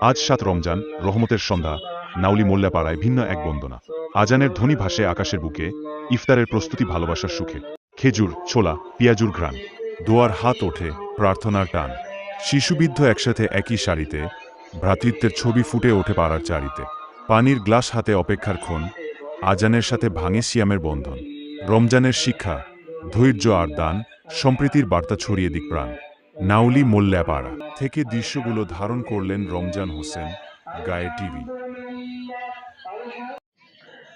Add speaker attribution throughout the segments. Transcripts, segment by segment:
Speaker 1: আজ 7 রমজান, রহমতের সন্ধ্যা, নাউলি মোল্লাপাড়ায় ভিন্ন এক বন্দনা। আজানের ধ্বনি ভাসে আকাশের বুকে, ইফতারের প্রস্তুতি ভালোবাসার সুখে। খেজুর, ছোলা, পেঁয়াজুর ঘ্রাণ, দোয়ার হাত ওঠে, প্রার্থনার টান। শিশুবৃদ্ধ একসাথে একই সারিতে, ভ্রাতৃত্বের ছবি ফুটে ওঠে পাড়ার চারিতে। পানির গ্লাস হাতে অপেক্ষার ক্ষণ, আজানের সাথে ভাঙে সিয়ামের বন্ধন। রমজানের শিক্ষা, ধৈর্য আর দান, সম্প্রীতির বার্তা ছড়িয়ে দিক প্রাণ। নাউলি মোল্লাপাড়া থেকে দৃশ্যগুলো ধারণ করলেন রমজান হোসেন, গায়ে টিভি।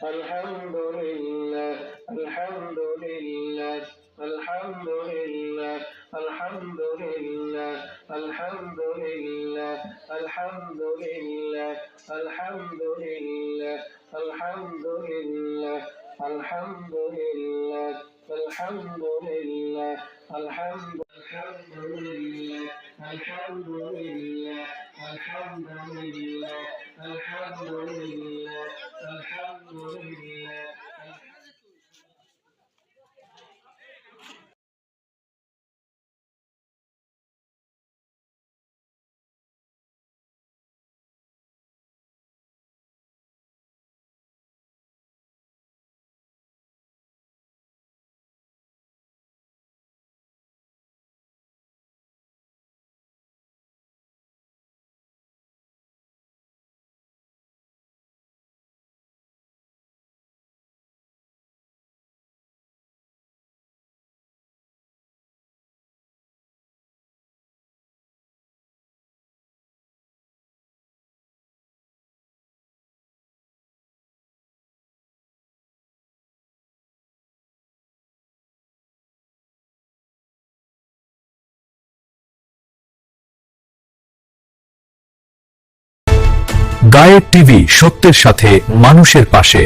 Speaker 2: আলহামদুলিল্লাহ আলহামদুলিল্লাহ আলহামদুলিল্লাহ আলহামদুলিল্লাহ আলহামদুলিল্লাহ আলহামদুলিল্লাহ আলহামদুলিল্লাহ আলহামদুলিল্লাহ আলহামদুলিল্লাহ আলহামদুলিল্লাহ আলহামদুলিল্লাহ আলহামদুলিল্লাহ আলহামদুলিল্লাহ আলহামদুলিল্লাহ আলহামদুলিল্লাহ।
Speaker 3: গায়ের টিভি, সত্যের সাথে মানুষের পাশে।